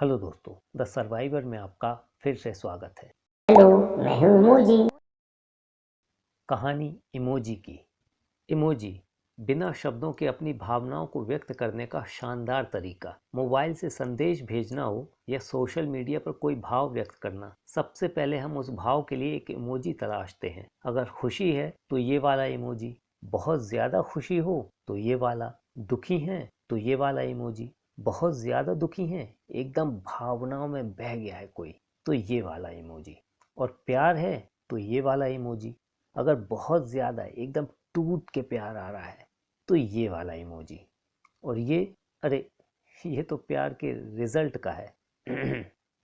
Hello दोस्तों, the survivor में आपका फिर से स्वागत है। हेलो, मैं हूँ इमोजी। कहानी इमोजी की। इमोजी बिना शब्दों के अपनी भावनाओं को व्यक्त करने का शानदार तरीका। मोबाइल से संदेश भेजना हो या सोशल मीडिया पर कोई भाव व्यक्त करना, सबसे पहले हम उस भाव के लिए एक इमोजी तलाशते हैं। अगर खुशी है तो ये वाला इमोजी, बहुत ज्यादा खुशी हो तो ये वाला, दुखी हैं तो ये वाला इमोजी, बहुत ज्यादा दुखी हैं, एकदम भावनाओं में बह गया है कोई, तो ये वाला इमोजी, और प्यार है तो ये वाला इमोजी। अगर बहुत ज्यादा एकदम टूट के प्यार आ रहा है तो ये वाला इमोजी। और ये, अरे, ये तो प्यार के रिजल्ट का है।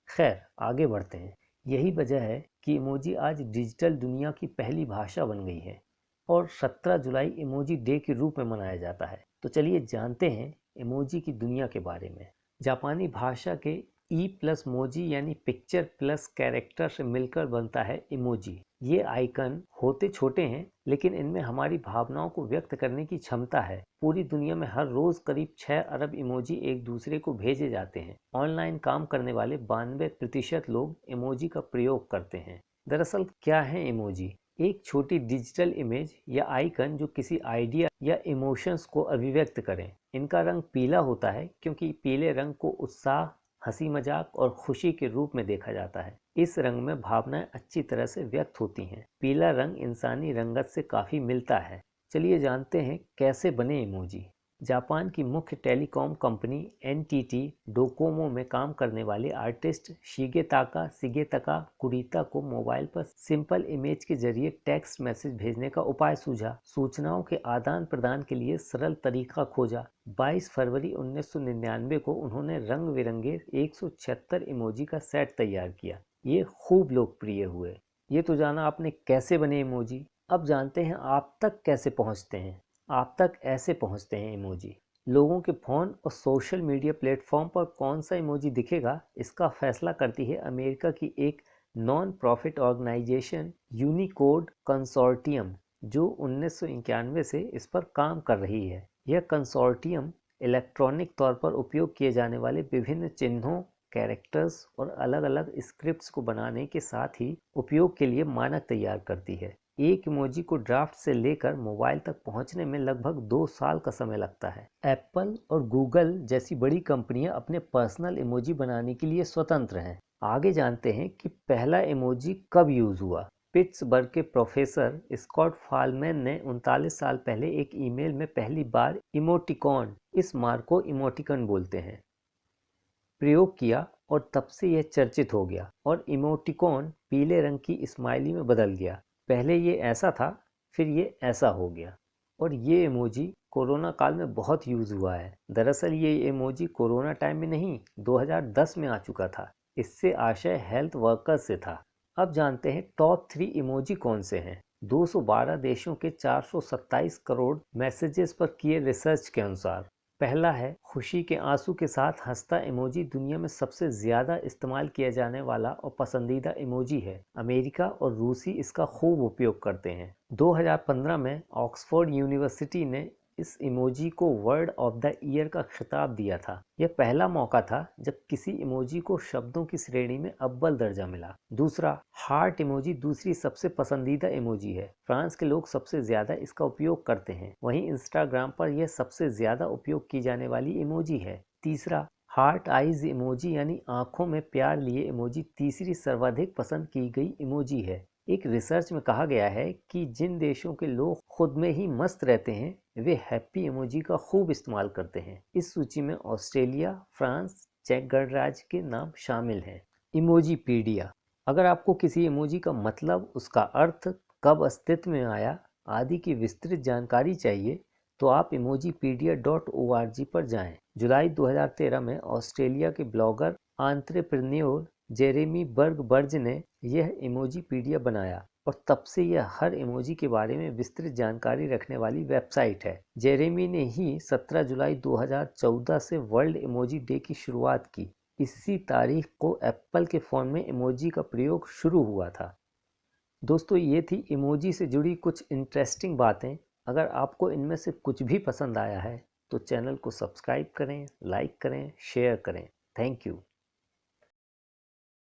खैर, आगे बढ़ते हैं। यही वजह है कि इमोजी आज डिजिटल दुनिया की पहली भाषा बन गई है और 17 जुलाई इमोजी डे के रूप में मनाया जाता है। तो चलिए जानते हैं इमोजी की दुनिया के बारे में। जापानी भाषा के ई प्लस मोजी यानी पिक्चर प्लस कैरेक्टर से मिलकर बनता है इमोजी। ये आइकन होते छोटे हैं लेकिन इनमें हमारी भावनाओं को व्यक्त करने की क्षमता है। पूरी दुनिया में हर रोज करीब 6 अरब इमोजी एक दूसरे को भेजे जाते हैं। ऑनलाइन काम करने वाले 92% लोग इमोजी का प्रयोग करते हैं। दरअसल क्या है इमोजी? एक छोटी डिजिटल इमेज या आइकन जो किसी आइडिया या इमोशंस को अभिव्यक्त करें। इनका रंग पीला होता है क्योंकि पीले रंग को उत्साह, हंसी मजाक और खुशी के रूप में देखा जाता है। इस रंग में भावनाएं अच्छी तरह से व्यक्त होती हैं। पीला रंग इंसानी रंगत से काफी मिलता है। चलिए जानते हैं कैसे बने इमोजी। जापान की मुख्य टेलीकॉम कंपनी एनटीटी डोकोमो में काम करने वाले आर्टिस्ट शिगेताका कुरिता को मोबाइल पर सिंपल इमेज के जरिए टेक्स्ट मैसेज भेजने का उपाय सूझा। सूचनाओं के आदान प्रदान के लिए सरल तरीका खोजा। 22 फरवरी 1999 को उन्होंने रंग बिरंगे 176 इमोजी का सेट तैयार किया। ये खूब लोकप्रिय हुए। ये तो जाना आपने कैसे बने इमोजी। अब जानते हैं आप तक कैसे पहुंचते हैं। आप तक ऐसे पहुंचते हैं इमोजी। लोगों के फोन और सोशल मीडिया प्लेटफॉर्म पर कौन सा इमोजी दिखेगा, इसका फैसला करती है अमेरिका की एक non profit organisation Unicode consortium, जो 1991 से इस पर काम कर रही है। यह कंसोर्टियम इलेक्ट्रॉनिक तौर पर उपयोग किए जाने वाले विभिन्न चिन्हों, कैरेक्टर्स और अलग अलग स्क्रिप्ट्स को बनाने के साथ ही उपयोग के लिए मानक तैयार करती है। एक इमोजी को ड्राफ्ट से लेकर मोबाइल तक पहुंचने में लगभग 2 साल का समय लगता है। एप्पल और गूगल जैसी बड़ी कंपनियां अपने पर्सनल इमोजी बनाने के लिए स्वतंत्र हैं। आगे जानते हैं कि पहला इमोजी कब यूज हुआ। पिट्सबर्ग के प्रोफेसर स्कॉट फालमैन ने 39 साल पहले एक ईमेल में पहली बार इमोटिकॉन, इस मार्क को इमोटिकन बोलते हैं, प्रयोग किया और तब से यह चर्चित हो गया और इमोटिकॉन पीले रंग की स्माइली में बदल गया। पहले ये ऐसा था, फिर ये ऐसा हो गया। और ये इमोजी कोरोना काल में बहुत यूज हुआ है। दरअसल ये इमोजी कोरोना टाइम में नहीं, 2010 में आ चुका था। इससे आशय हेल्थ वर्कर्स से था। अब जानते हैं टॉप 3 इमोजी कौन से हैं। 212 देशों के 427 करोड़ मैसेजेस पर किए रिसर्च के अनुसार पहला है खुशी के आंसू के साथ हंसता इमोजी। दुनिया में सबसे ज्यादा इस्तेमाल किया जाने वाला और पसंदीदा इमोजी है। अमेरिका और रूसी इसका खूब उपयोग करते हैं। 2015 में ऑक्सफोर्ड यूनिवर्सिटी ने इस इमोजी को वर्ड ऑफ द ईयर का खिताब दिया था। यह पहला मौका था जब किसी इमोजी को शब्दों की श्रेणी में अव्वल दर्जा मिला। दूसरा, हार्ट इमोजी दूसरी सबसे पसंदीदा इमोजी है। फ्रांस के लोग सबसे ज्यादा इसका उपयोग करते हैं। वहीं इंस्टाग्राम पर यह सबसे ज्यादा उपयोग की जाने वाली इमोजी है। तीसरा, हार्ट आइज इमोजी यानी आंखों में प्यार लिए इमोजी तीसरी सर्वाधिक पसंद की गई इमोजी है। एक रिसर्च में कहा गया है कि जिन देशों के लोग खुद में ही मस्त रहते हैं वे हैप्पी इमोजी का खूब इस्तेमाल करते हैं। इस सूची में ऑस्ट्रेलिया, फ्रांस, चेक गणराज्य के नाम शामिल हैं। इमोजीपीडिया। अगर आपको किसी इमोजी का मतलब, उसका अर्थ, कब अस्तित्व में आया आदि की विस्तृत जानकारी चाहिए तो आप emojipedia.org पर जाएं। जुलाई 2013 में ऑस्ट्रेलिया के ब्लॉगर एंटरप्रेन्योर जेरेमी बर्गबर्ज ने यह इमोजीपीडिया बनाया और तब से यह हर इमोजी के बारे में विस्तृत जानकारी रखने वाली वेबसाइट है। जेरेमी ने ही 17 जुलाई 2014 से वर्ल्ड इमोजी डे की शुरुआत की। इसी तारीख को एप्पल के फ़ोन में इमोजी का प्रयोग शुरू हुआ था। दोस्तों, ये थी इमोजी से जुड़ी कुछ इंटरेस्टिंग बातें। अगर आपको इनमें से कुछ भी पसंद आया है तो चैनल को सब्सक्राइब करें, लाइक करें, शेयर करें। Thank you.